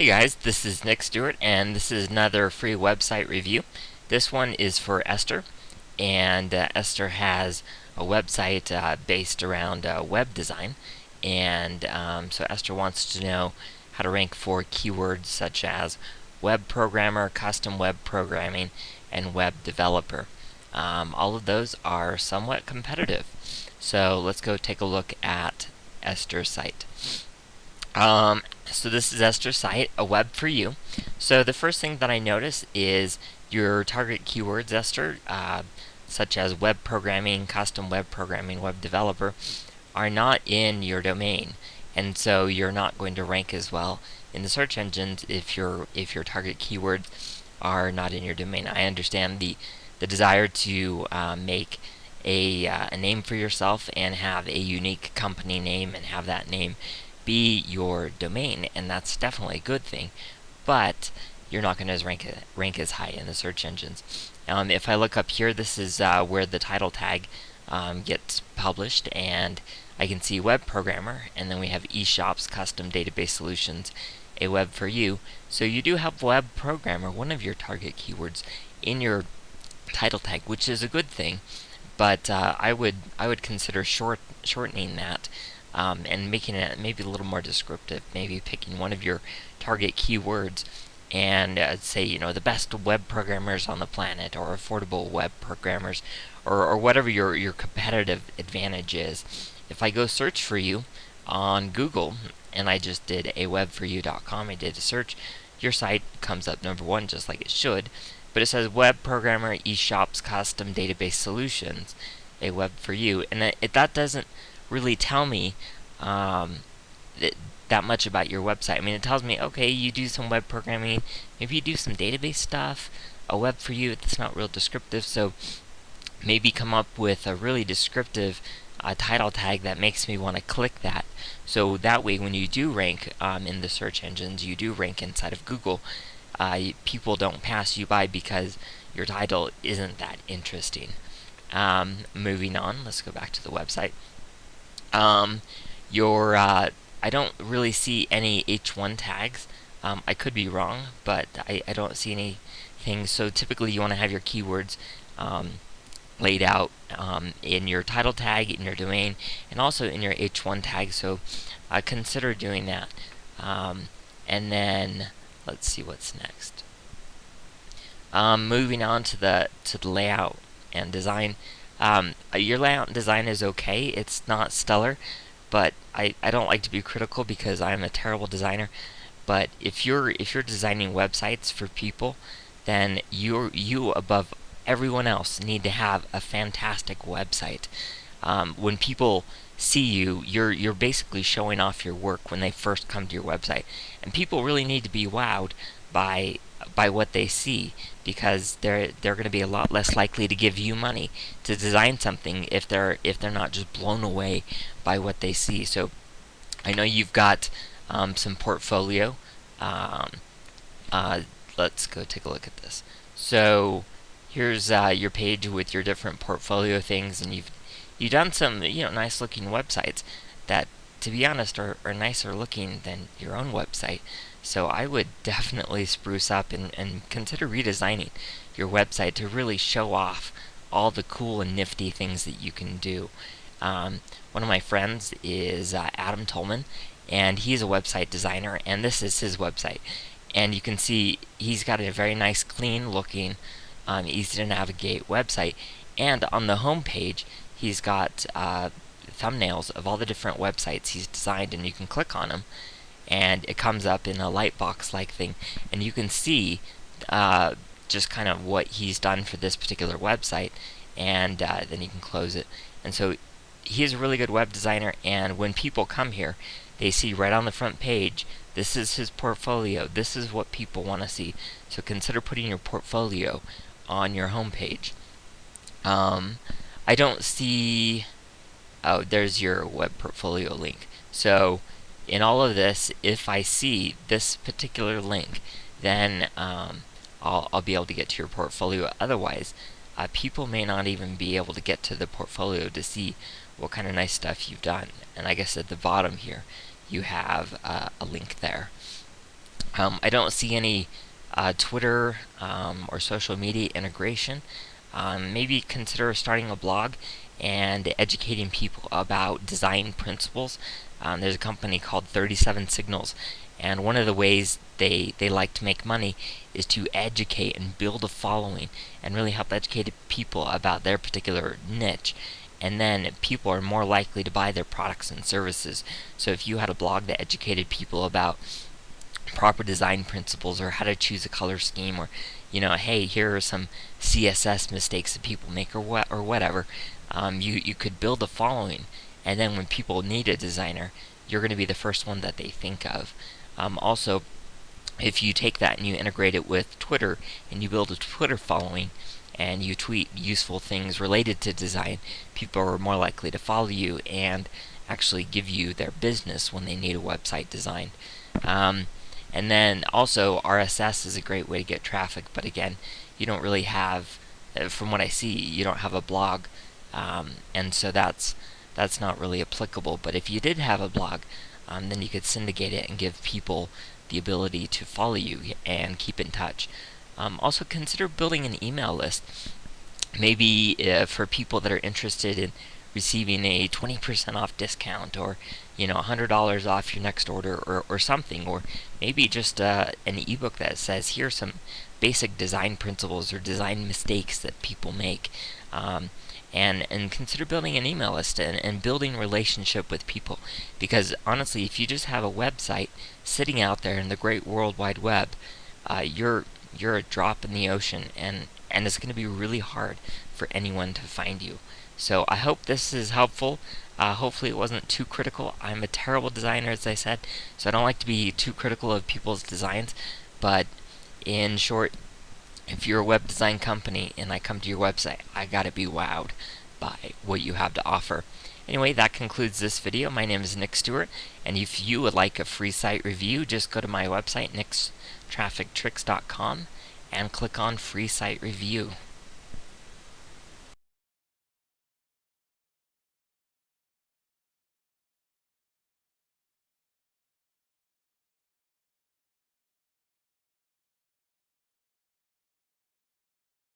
Hey guys, this is Nick Stewart, and this is another free website review. This one is for Esther, and Esther has a website based around web design, and so Esther wants to know how to rank for keywords such as web programmer, custom web programming, and web developer. All of those are somewhat competitive. So let's go take a look at Esther's site. So this is Esther's site, a web for you. So the first thing that I notice is your target keywords, Esther, such as web programming, custom web programming, web developer, are not in your domain, and so you're not going to rank as well in the search engines if your target keywords are not in your domain. I understand the desire to make a name for yourself and have a unique company name and have that name be your domain, and that's definitely a good thing, but you're not going to rank as high in the search engines. If I look up here, this is where the title tag gets published, and I can see web programmer, and then we have eShops, custom database solutions, a web for you. So you do have web programmer, one of your target keywords, in your title tag, which is a good thing, but I would consider shortening that. And making it maybe a little more descriptive, maybe picking one of your target keywords and say, the best web programmers on the planet, or affordable web programmers, or whatever your competitive advantage is. If I go search for you on Google, and I just did awebforyou.com, I did a search, your site comes up number one just like it should, but it says web programmer, eShops, custom database solutions, a web for you, and that doesn't really tell me that much about your website. I mean, it tells me, okay, you do some web programming, maybe you do some database stuff, a web for you. It's not real descriptive, so maybe come up with a really descriptive title tag that makes me want to click that. So that way, when you do rank in the search engines, you do rank inside of Google, people don't pass you by because your title isn't that interesting. Moving on, let's go back to the website. I don't really see any H1 tags. I could be wrong, but I don't see anything. So typically you want to have your keywords laid out in your title tag, in your domain, and also in your H1 tag. So consider doing that. And then let's see what's next. Moving on to the layout and design. Your layout and design is okay. It's not stellar, but I don't like to be critical because I'm a terrible designer. But if you're designing websites for people, then you above everyone else need to have a fantastic website. When people see you, you're basically showing off your work when they first come to your website, and people really need to be wowed by what they see, because they're going to be a lot less likely to give you money to design something if they're not just blown away by what they see. So I know you've got some portfolio. Let's go take a look at this. So here's your page with your different portfolio things, and you've done some nice looking websites that, to be honest, are nicer looking than your own website. So I would definitely spruce up and consider redesigning your website to really show off all the cool and nifty things that you can do. One of my friends is Adam Tolman, and he's a website designer, and this is his website. And you can see he's got a very nice, clean looking, easy to navigate website. And on the home page, he's got thumbnails of all the different websites he's designed, and you can click on them, and it comes up in a lightbox like thing, and you can see just kind of what he's done for this particular website, and then you can close it. And so he's a really good web designer, and when people come here, they see right on the front page, this is his portfolio, this is what people want to see. So consider putting your portfolio on your home page. I don't see, oh, there's your web portfolio link. So in all of this, if I see this particular link, then I'll be able to get to your portfolio. Otherwise, people may not even be able to get to the portfolio to see what kind of nice stuff you've done. And I guess at the bottom here, you have a link there. I don't see any Twitter or social media integration. Maybe consider starting a blog and educating people about design principles. There's a company called 37 Signals, and one of the ways they like to make money is to educate and build a following and really help educate people about their particular niche. And then people are more likely to buy their products and services. So if you had a blog that educated people about proper design principles or how to choose a color scheme, or hey, here are some CSS mistakes that people make, or whatever, you could build a following, and then when people need a designer, you're going to be the first one that they think of. Also, if you take that and you integrate it with Twitter and you build a Twitter following and you tweet useful things related to design, people are more likely to follow you and actually give you their business when they need a website designed. And then also RSS is a great way to get traffic, but again, you don't really have, from what I see, you don't have a blog, and so that's not really applicable. But if you did have a blog, then you could syndicate it and give people the ability to follow you and keep in touch. Also consider building an email list. Maybe for people that are interested in receiving a 20% off discount, or $100 off your next order, or something, or maybe just an ebook that says here's some basic design principles or design mistakes that people make. And consider building an email list and building relationship with people, because honestly, if you just have a website sitting out there in the great World Wide Web, you're a drop in the ocean, and it's going to be really hard for anyone to find you. So I hope this is helpful. Hopefully it wasn't too critical. I'm a terrible designer, as I said, so I don't like to be too critical of people's designs. But in short, if you're a web design company and I come to your website, I gotta be wowed by what you have to offer. Anyway, that concludes this video. My name is Nick Stewart, and if you would like a free site review, just go to my website, nickstraffictricks.com, and click on Free Site Review.